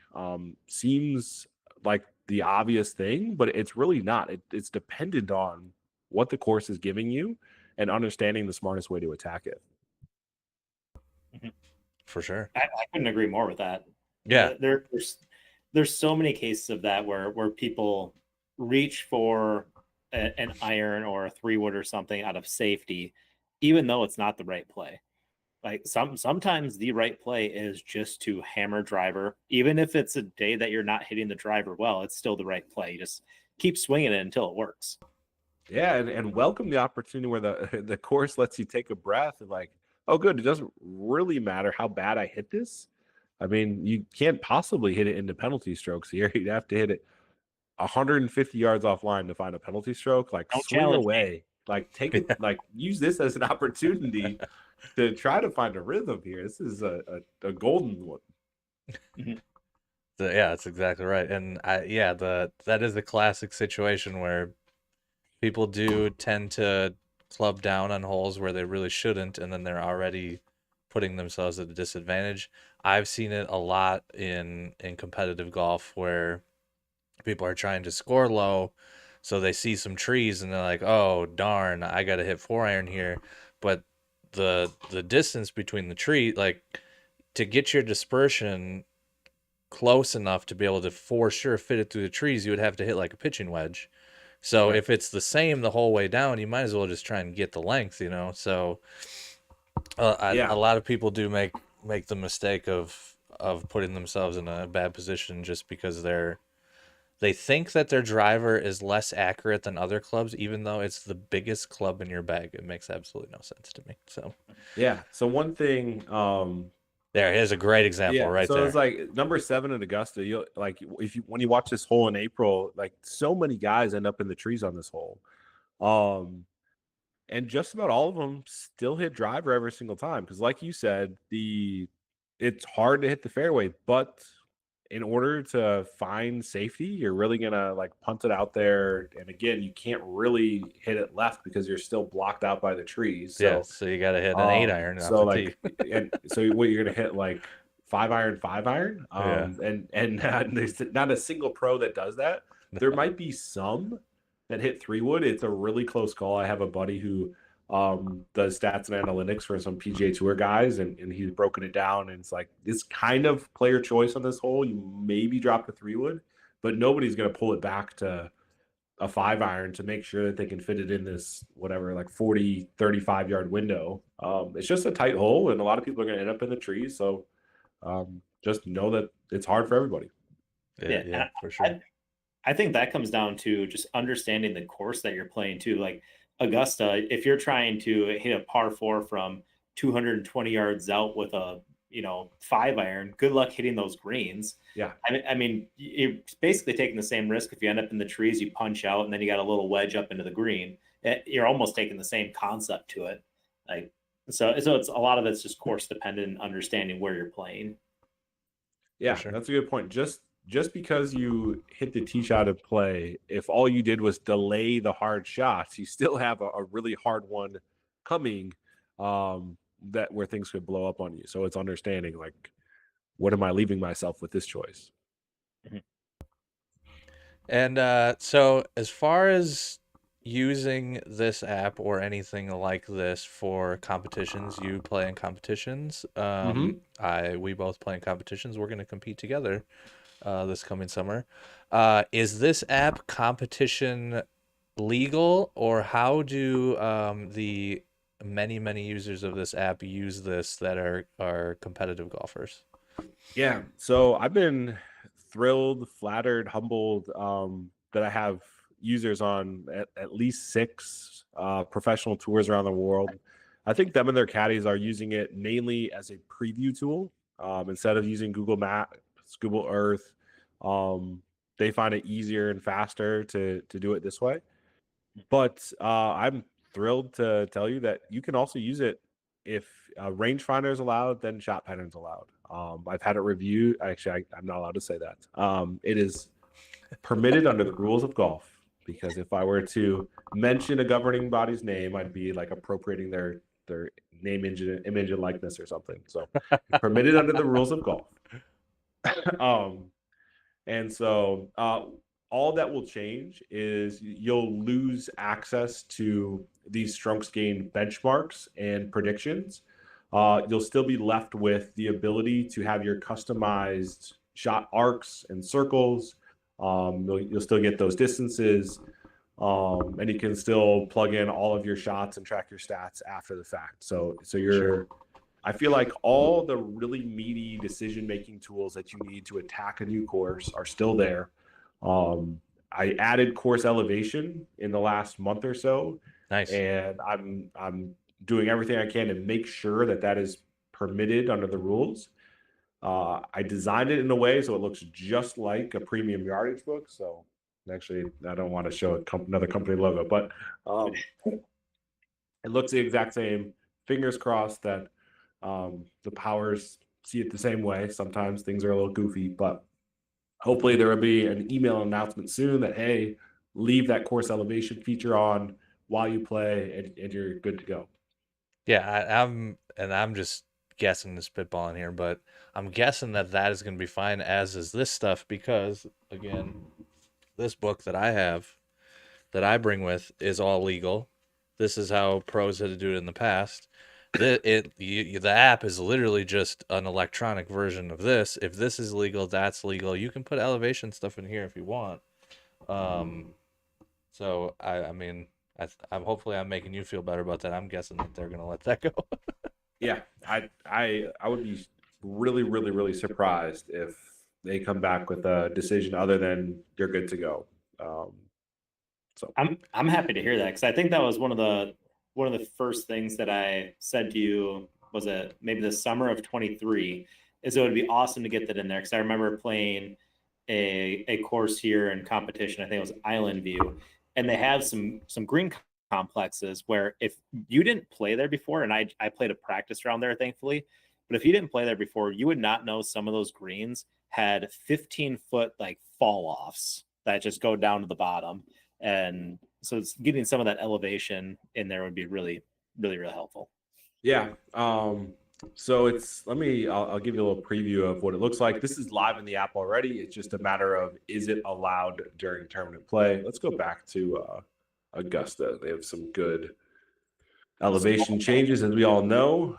seems like the obvious thing, but it's really not. It's dependent on what the course is giving you and understanding the smartest way to attack it.
For sure.
I couldn't agree more with that.
Yeah.
There's so many cases of that where people reach for an iron or a 3-wood or something out of safety, even though it's not the right play. Like sometimes the right play is just to hammer driver, even if it's a day that you're not hitting the driver well, it's still the right play. You just keep swinging it until it works.
Yeah, and welcome the opportunity where the course lets you take a breath and like, oh, good. It doesn't really matter how bad I hit this. I mean, you can't possibly hit it into penalty strokes here. You'd have to hit it 150 yards offline to find a penalty stroke. Like,
Don't
swing
challenge
away.
me.
Like, take it. Like, use this as an opportunity to try to find a rhythm here. This is a golden one.
Yeah, that's exactly right. And that is the classic situation where people do tend to club down on holes where they really shouldn't, and then they're already putting themselves at a disadvantage. I've seen it a lot in competitive golf where people are trying to score low, so they see some trees and they're like, "Oh darn, I got to hit 4-iron here." But the distance between the tree, like to get your dispersion close enough to be able to for sure fit it through the trees, you would have to hit like a pitching wedge. So if it's the same the whole way down, you might as well just try and get the length, you know. So a lot of people do make the mistake of putting themselves in a bad position just because they think that their driver is less accurate than other clubs, even though it's the biggest club in your bag. It makes absolutely no sense to me. So
yeah. So one thing,
here's a great example right
so
there.
it's like number 7 at Augusta. You like when you watch this hole in April, like so many guys end up in the trees on this hole, and just about all of them still hit driver every single time because, like you said, it's hard to hit the fairway, but in order to find safety, you're really gonna like punt it out there, and again, you can't really hit it left because you're still blocked out by the trees. So,
so you got to hit an 8-iron
so
off the
like,
tee.
and so what you're gonna hit like 5-iron, and there's not a single pro that does that. There might be some that hit 3-wood. It's a really close call. I have a buddy who does stats and analytics for some PGA Tour guys, and he's broken it down, and it's like this kind of player choice on this hole. You maybe drop a 3-wood, but nobody's going to pull it back to a 5-iron to make sure that they can fit it in this whatever like 40 35 yard window. It's just a tight hole, and a lot of people are going to end up in the trees, so just know that it's hard for everybody.
Yeah, for sure.
I think that comes down to just understanding the course that you're playing too. Like Augusta, if you're trying to hit a par 4 from 220 yards out with a 5-iron, good luck hitting those greens.
Yeah.
I mean, you're basically taking the same risk. If you end up in the trees, you punch out, and then you got a little wedge up into the green. You're almost taking the same concept to it. Like so it's a lot of it's just course dependent and understanding where you're playing.
Yeah,
sure.
That's a good point. Just because you hit the tee shot of play, if all you did was delay the hard shots, you still have a really hard one coming, that where things could blow up on you. So it's understanding like what am I leaving myself with this choice?
And so, as far as using this app or anything like this for competitions, you play in competitions. We both play in competitions. We're going to compete together this coming summer. Is this app competition legal, or how do the many users of this app use this that are competitive golfers?
Yeah. So I've been thrilled, flattered, humbled that I have users on at least 6 professional tours around the world. I think them and their caddies are using it mainly as a preview tool instead of using Google Maps, Google Earth. They find it easier and faster to do it this way. But I'm thrilled to tell you that you can also use it if rangefinder is allowed, then shot pattern's allowed. I've had it reviewed. Actually, I'm not allowed to say that. It is permitted under the rules of golf because if I were to mention a governing body's name, I'd be like appropriating their name, image, and likeness or something. So it's permitted under the rules of golf. um, and so all that will change is you'll lose access to these strokes gained benchmarks and predictions. You'll still be left with the ability to have your customized shot arcs and circles. You'll still get those distances. And you can still plug in all of your shots and track your stats after the fact. So I feel like all the really meaty decision-making tools that you need to attack a new course are still there. I added course elevation in the last month or so.
Nice.
And I'm doing everything I can to make sure that that is permitted under the rules. I designed it in a way so it looks just like a premium yardage book. So actually, I don't want to show another company logo, but it looks the exact same. Fingers crossed that the powers see it the same way. Sometimes things are a little goofy, but hopefully there will be an email announcement soon that, hey, leave that course elevation feature on while you play and you're good to go.
Yeah, I'm just guessing the spitballing here, but I'm guessing that is going to be fine, as is this stuff, because again, this book that I have that I bring with is all legal. This is how pros had to do it in the past. The app is literally just an electronic version of this. If this is legal, that's legal. You can put elevation stuff in here if you want. So I mean, I'm hopefully I'm making you feel better about that. I'm guessing that they're gonna let that go.
Yeah, I would be really surprised if they come back with a decision other than you're good to go. So
I'm happy to hear that, because I think that was one of the first things that I said to you, was it maybe the summer of 23, is it would be awesome to get that in there, because I remember playing a course here in competition. I think it was Island View, and they have some green complexes where if you didn't play there before, and I played a practice round there, thankfully, but if you didn't play there before, you would not know some of those greens had 15-foot like fall offs that just go down to the bottom. And so it's getting some of that elevation in there would be really helpful.
yeah, so I'll give you a little preview of what it looks like. This is live in the app already. It's just a matter of, is it allowed during tournament play? Let's go back to Augusta. They have some good elevation changes, as we all know.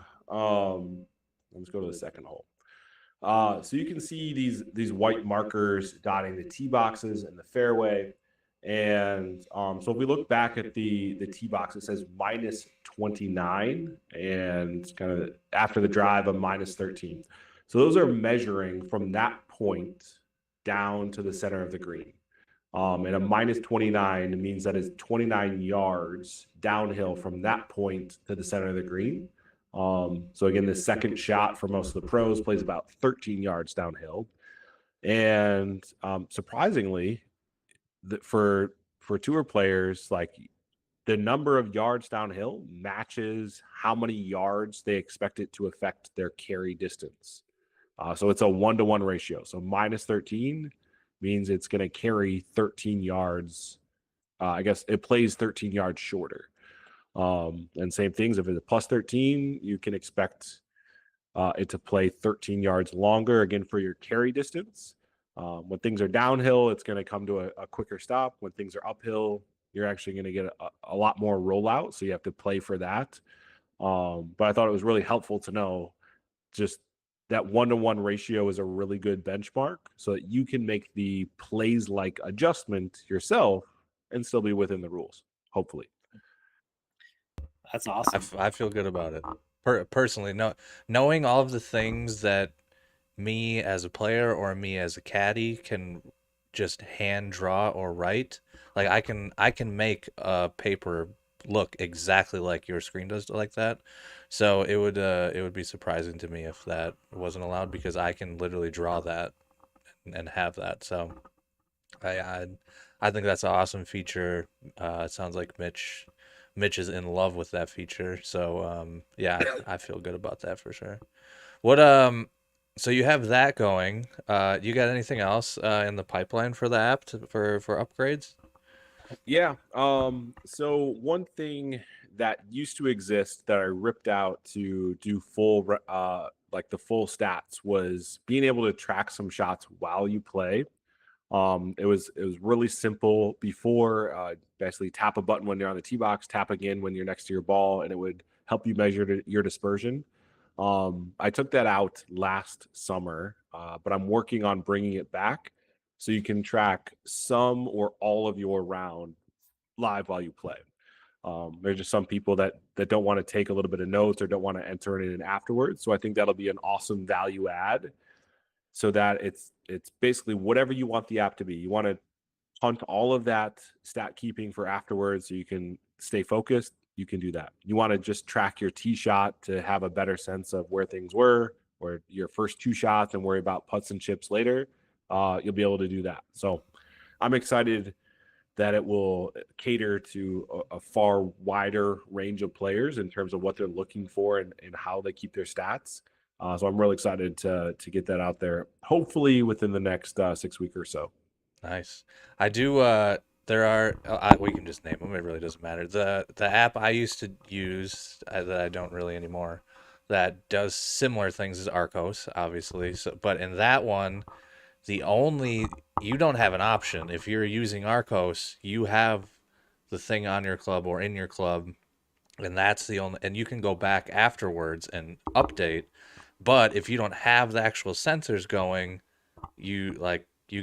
Let's go to the second hole. So you can see these white markers dotting the tee boxes and the fairway. And so if we look back at the tee box, it says minus 29, and kind of after the drive, a minus 13. So those are measuring from that point down to the center of the green. And a minus 29 means that it's 29 yards downhill from that point to the center of the green. So again, the second shot for most of the pros plays about 13 yards downhill. And surprisingly, for tour players, like the number of yards downhill matches how many yards they expect it to affect their carry distance. So it's a 1-to-1 ratio. So minus 13 means it's going to carry 13 yards. I guess it plays 13 yards shorter. And same things, if it's a plus 13, you can expect it to play 13 yards longer, again, for your carry distance. When things are downhill, it's going to come to a quicker stop. When things are uphill, you're actually going to get a lot more rollout. So you have to play for that. But I thought it was really helpful to know just that 1-to-1 ratio is a really good benchmark so that you can make the plays like adjustment yourself and still be within the rules, hopefully.
That's awesome.
I feel good about it. Personally, knowing all of the things that me as a player or me as a caddy can just hand draw or write, like I can make a paper look exactly like your screen does like that. So it would be surprising to me if that wasn't allowed because I can literally draw that and have that. So I I, I think that's an awesome feature. It sounds like Mitch is in love with that feature. So yeah, I feel good about that for sure. What so you have that going. You got anything else in the pipeline for the app for upgrades?
Yeah. So one thing that used to exist that I ripped out to do like the full stats was being able to track some shots while you play. It was really simple before. Basically, tap a button when you're on the tee box, tap again when you're next to your ball, and it would help you measure your dispersion. I took that out last summer, but I'm working on bringing it back so you can track some or all of your round live while you play. There's just some people that don't want to take a little bit of notes or don't want to enter it in afterwards. So I think that'll be an awesome value add so that it's basically whatever you want the app to be. You want to hunt all of that stat keeping for afterwards so you can stay focused. You can do that. You want to just track your tee shot to have a better sense of where things were or your first two shots and worry about putts and chips later. You'll be able to do that. So I'm excited that it will cater to a far wider range of players in terms of what they're looking for and how they keep their stats. So I'm really excited to get that out there, hopefully within the next 6 weeks or so.
Nice. I do. There are. We can just name them. It really doesn't matter. The app I used to use that I don't really anymore, that does similar things as Arcos, obviously. So, but in that one, the only you don't have an option. If you're using Arcos, you have the thing on your club or in your club, and that's the only. And you can go back afterwards and update. But if you don't have the actual sensors going, you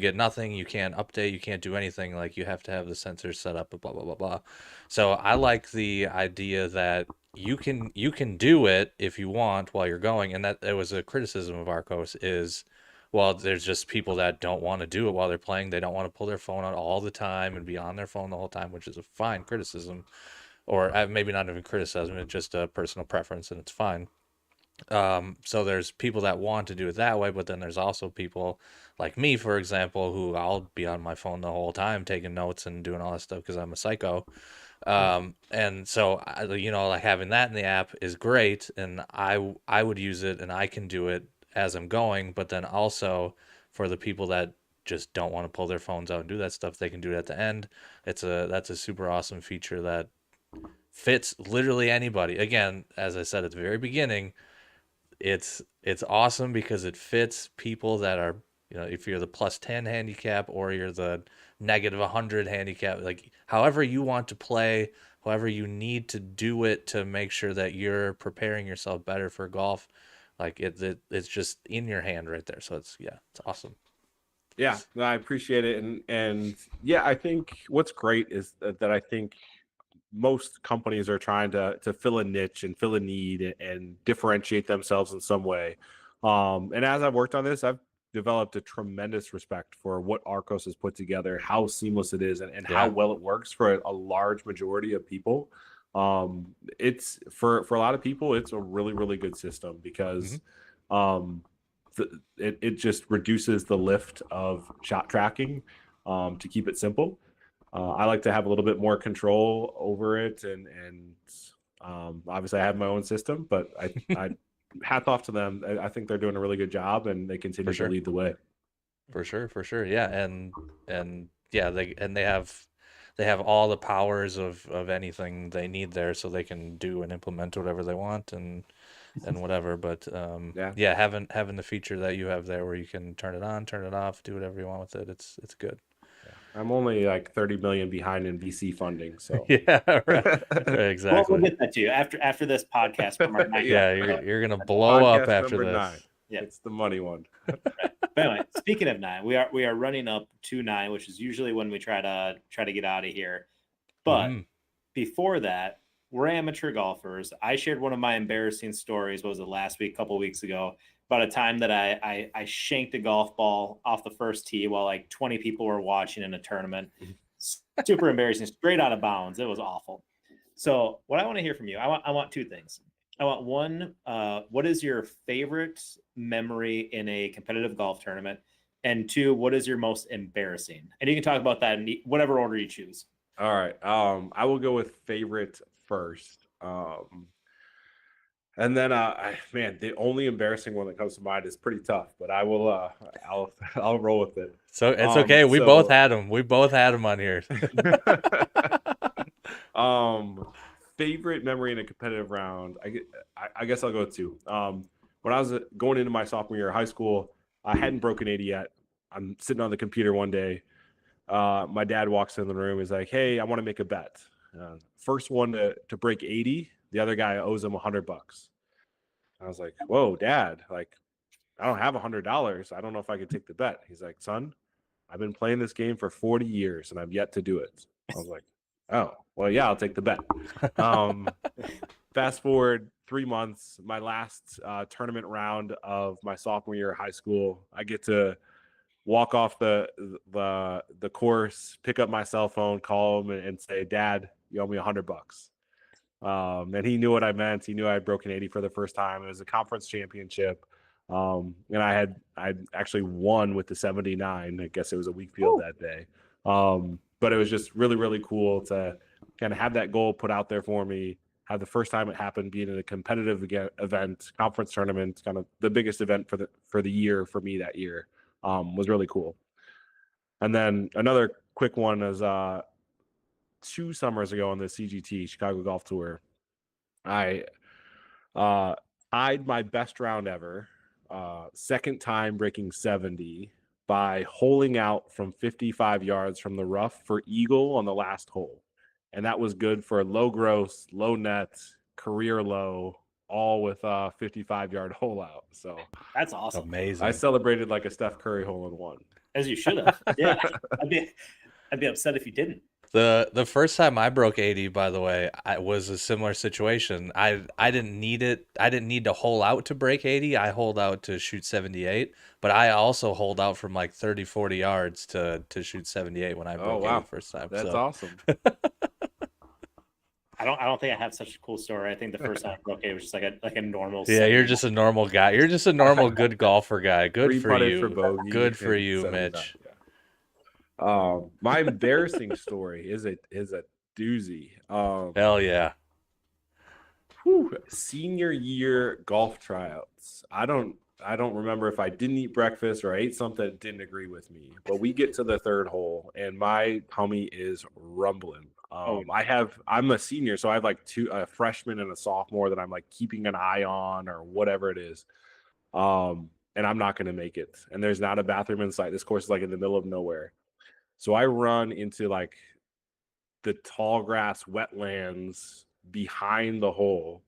get nothing, you can't update, you can't do anything, like you have to have the sensors set up, blah blah blah blah. So I like the idea that you can do it if you want while you're going. And that it was a criticism of Arcos is, well, there's just people that don't want to do it while they're playing. They don't want to pull their phone out all the time and be on their phone the whole time, which is a fine criticism, or maybe not even criticism, it's just a personal preference and it's fine. So there's people that want to do it that way, but then there's also people like me, for example, who I'll be on my phone the whole time taking notes and doing all that stuff because I'm a psycho. And so like having that in the app is great, and I would use it and I can do it as I'm going, but then also for the people that just don't want to pull their phones out and do that stuff, they can do it at the end. That's a super awesome feature that fits literally anybody. Again, as I said at the very beginning, it's awesome because it fits people that are, if you're the plus 10 handicap or you're the negative 100 handicap, like however you want to play, however you need to do it to make sure that you're preparing yourself better for golf, like it's just in your hand right there. So it's awesome.
Yeah, no, I appreciate it, and yeah, I think what's great is that I think most companies are trying to fill a niche and fill a need and differentiate themselves in some way. And as I've worked on this, I've developed a tremendous respect for what Arcos has put together, how seamless it is, and how
Yeah.
well it works for a large majority of people. It's for a lot of people, it's a really, really good system
Hmm.
because um, it just reduces the lift of shot tracking to keep it simple. I like to have a little bit more control over it, and obviously I have my own system, but I hats off to them. I think they're doing a really good job, and they
For
continue to
sure.
lead the way.
For sure. Yeah, and yeah, they have all the powers of anything they need there, so they can do and implement whatever they want. And and whatever. But
Yeah.
yeah, having the feature that you have there where you can turn it on, turn it off, do whatever you want with it, it's good.
I'm only like 30 million behind in VC funding, so
Yeah, right.
Well, we'll
Exactly.
get that to you after this podcast from our night.
Yeah, you're gonna blow up
podcast
after
number
this.
9.
Yeah.
It's the money one.
Right. But anyway, speaking of 9, we are running up to 9, which is usually when we try to get out of here. But before that, we're amateur golfers. I shared one of my embarrassing stories. What was it, last week, a couple weeks ago, about a time that I shanked a golf ball off the first tee while like 20 people were watching in a tournament. Super embarrassing, straight out of bounds. It was awful. So what I want to hear from you, I want 2 things. I want one, what is your favorite memory in a competitive golf tournament? And 2, what is your most embarrassing? And you can talk about that in whatever order you choose.
All right. I will go with favorite first. And then man, the only embarrassing one that comes to mind is pretty tough, but I will I'll roll with it.
So it's okay. We both had them. We both had them on here.
Favorite memory in a competitive round. I guess I'll go with 2. When I was going into my sophomore year of high school, I hadn't broken 80 yet. I'm sitting on the computer one day. My dad walks in the room. He's like, "Hey, I want to make a bet. First one to break 80, the other guy owes him $100." I was like, "Whoa, Dad! Like, I don't have $100. I don't know if I could take the bet." He's like, "Son, I've been playing this game for 40 years and I've yet to do it." I was like, "Oh, well, yeah, I'll take the bet." Fast forward 3 months, my last tournament round of my sophomore year of high school, I get to walk off the course, pick up my cell phone, call him, and say, "Dad, you owe me $100." And he knew what I meant. He knew I had broken 80 for the first time. It was a conference championship. And I actually won with the 79. I guess it was a weak field that day. But it was just really, really cool to kind of have that goal put out there for me. Have the first time it happened being in a competitive event, conference tournament, kind of the biggest event for the year for me that year, was really cool. And then another quick one is 2 summers ago on the CGT, Chicago Golf Tour, I tied my best round ever, second time breaking 70 by holing out from 55 yards from the rough for eagle on the last hole. And that was good for low gross, low net, career low, all with a 55-yard hole out. So
that's awesome.
Amazing.
I celebrated like a Steph Curry hole in one.
As you should have. Yeah. I'd be upset if you didn't.
The first time I broke 80, by the way, I was a similar situation. I didn't need it. I didn't need to hole out to break 80. I holed out to shoot 78, but I also holed out from like 30, 40 yards to shoot 78 when I broke 80 the first time.
That's
so.
awesome.
I don't think I have such a cool story. I think the first time I broke 80 was just like a normal.
Yeah, you're just a normal guy. You're just a normal good golfer guy. Good for you.
For bogey
good for you, Mitch.
My embarrassing story is a doozy.
Hell yeah.
Senior year golf tryouts. I don't remember if I didn't eat breakfast or I ate something that didn't agree with me. But we get to the 3rd hole and my tummy is rumbling. I'm a senior, so I have like a freshman and a sophomore that I'm like keeping an eye on or whatever it is. And I'm not going to make it. And there's not a bathroom in sight. This course is like in the middle of nowhere. So I run into like the tall grass wetlands behind the hole.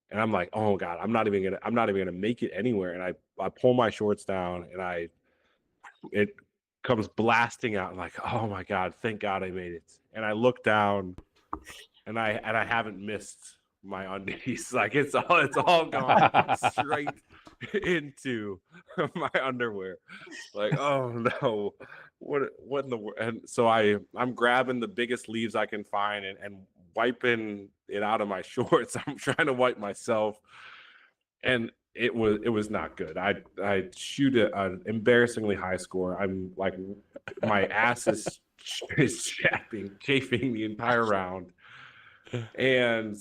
And I'm like, "Oh God, I'm not even gonna make it anywhere." And I pull my shorts down and it comes blasting out. I'm like, "Oh my God, thank God I made it." And I look down and I haven't missed my undies. Like it's all gone straight into my underwear. Like, oh no. What in the world? And so I'm grabbing the biggest leaves I can find and wiping it out of my shorts. I'm trying to wipe myself, and it was not good. I shoot an embarrassingly high score. I'm like, my ass is chafing the entire round, and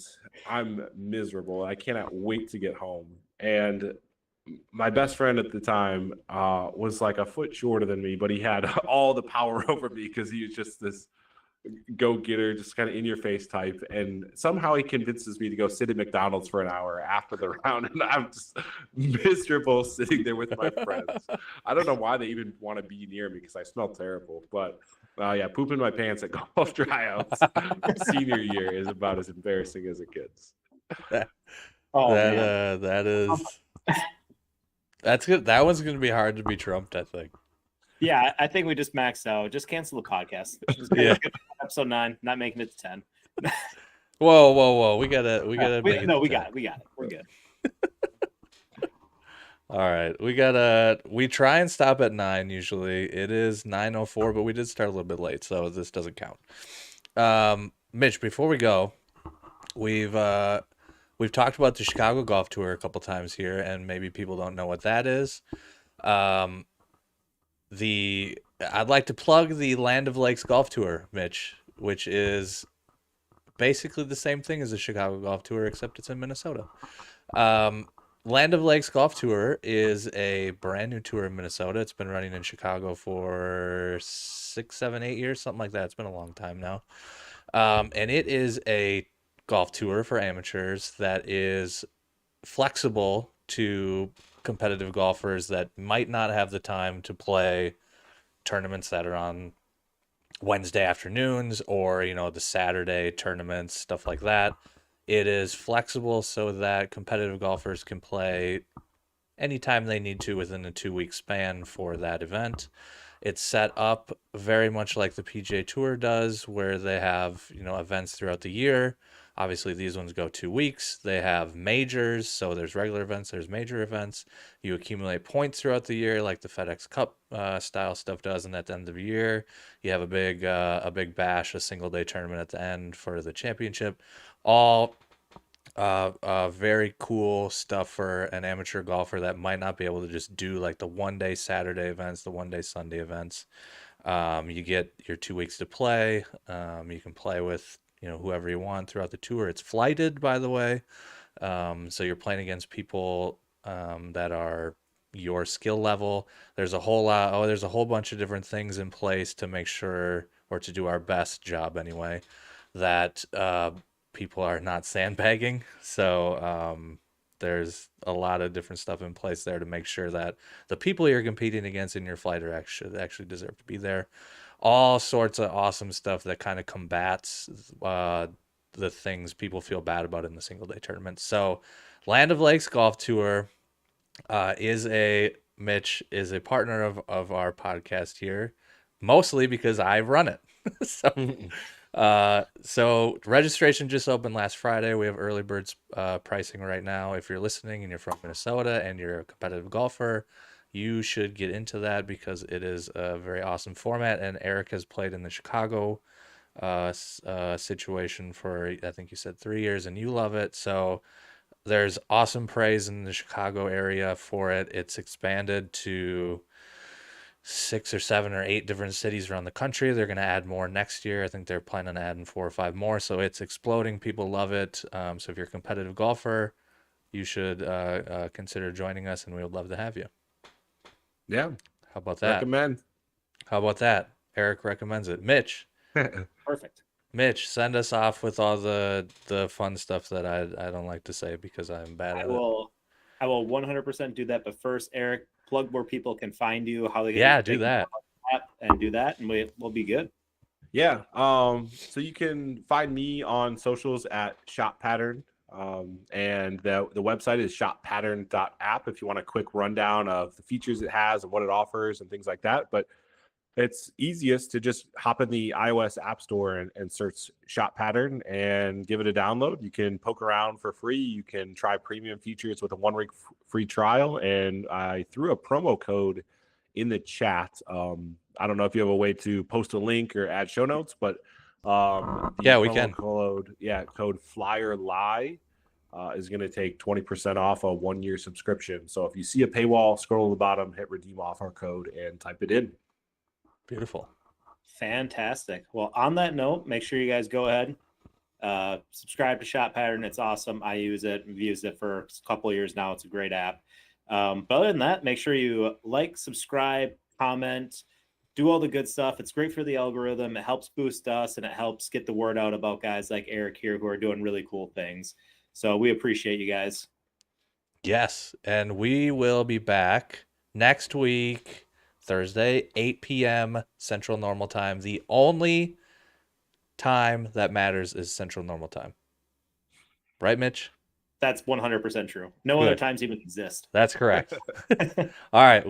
I'm miserable. I cannot wait to get home. And my best friend at the time was like a foot shorter than me, but he had all the power over me because he was just this go-getter, just kind of in your face type. And somehow he convinces me to go sit at McDonald's for an hour after the round. And I'm just miserable sitting there with my friends. I don't know why they even want to be near me because I smell terrible. But yeah, pooping my pants at golf tryouts senior year is about as embarrassing as it gets.
Oh man.
That is that's good. That one's gonna be hard to be trumped, I think.
Yeah, I think we just maxed out. Just cancel the podcast.
Yeah.
Episode 9, not making it to 10.
Whoa. We gotta make it.
No,
to
we
10.
got it. We got it. We're good.
All right. We try and stop at 9 usually. It is 9:04, but we did start a little bit late, so this doesn't count. Mitch, before we go, we've talked about the Chicago Golf Tour a couple times here, and maybe people don't know what that is. I'd like to plug the Land of Lakes Golf Tour, Mitch, which is basically the same thing as the Chicago Golf Tour, except it's in Minnesota. Land of Lakes Golf Tour is a brand new tour in Minnesota. It's been running in Chicago for 6, 7, 8 years, something like that. It's been a long time now. And it is a golf tour for amateurs that is flexible to competitive golfers that might not have the time to play tournaments that are on Wednesday afternoons or, the Saturday tournaments, stuff like that. It is flexible so that competitive golfers can play anytime they need to within a 2-week span for that event. It's set up very much like the PGA Tour does, where they have, events throughout the year. Obviously, these ones go 2 weeks. They have majors, so there's regular events, there's major events. You accumulate points throughout the year, like the FedEx Cup style stuff does, and at the end of the year, you have a big bash, a single day tournament at the end for the championship. All very cool stuff for an amateur golfer that might not be able to just do like the 1-day Saturday events, the 1-day Sunday events. You get your 2 weeks to play. You can play with whoever you want throughout the tour. It's flighted, by the way, so you're playing against people that are your skill level. There's a whole bunch of different things in place to make sure, or to do our best job anyway, that people are not sandbagging. So there's a lot of different stuff in place there to make sure that the people you're competing against in your flight are actually deserve to be there. All sorts of awesome stuff that kind of combats the things people feel bad about in the single day tournament. So Land of Lakes Golf Tour Mitch is a partner of our podcast here, mostly because I run it. So registration just opened last Friday. We have early birds pricing right now. If you're listening and you're from Minnesota and you're a competitive golfer, you should get into that because it is a very awesome format. And Eric has played in the Chicago situation for, I think you said 3 years, and you love it. So there's awesome praise in the Chicago area for it. It's expanded to 6 or 7 or 8 different cities around the country. They're going to add more next year. I think they're planning on adding 4 or 5 more. So it's exploding. People love it. So if you're a competitive golfer, you should consider joining us, and we would love to have you.
Yeah.
How about that?
Recommend.
How about that? Eric recommends it. Mitch.
Perfect.
Mitch, send us off with all the fun stuff that I don't like to say because I'm bad at it.
I will 100% do that. But first, Eric, plug where people can find you, how they
do that,
and do that, and we'll be good.
Yeah. So you can find me on socials at Shot Pattern. And the website is shotpattern.app if you want a quick rundown of the features it has and what it offers and things like that. But it's easiest to just hop in the iOS App Store and search Shot Pattern and give it a download. You can poke around for free. You can try premium features with a 1-week free trial. And I threw a promo code in the chat. I don't know if you have a way to post a link or add show notes, but
we can.
Code FlyerLie is going to take 20% off a 1-year subscription. So if you see a paywall, scroll to the bottom, hit redeem offer code, and type it in.
Beautiful.
Fantastic. Well, on that note, make sure you guys go ahead, subscribe to Shot Pattern. It's awesome. I use it. I've used it for a couple of years now. It's a great app. But other than that, make sure you like, subscribe, comment, do all the good stuff. It's great for the algorithm. It helps boost us, and it helps get the word out about guys like Eric here who are doing really cool things. So we appreciate you guys.
Yes, and we will be back next week, Thursday, 8 p.m. Central Normal Time. The only time that matters is Central Normal Time. Right, Mitch?
That's 100% true. No other
Good.
times even exist.
That's correct. All right.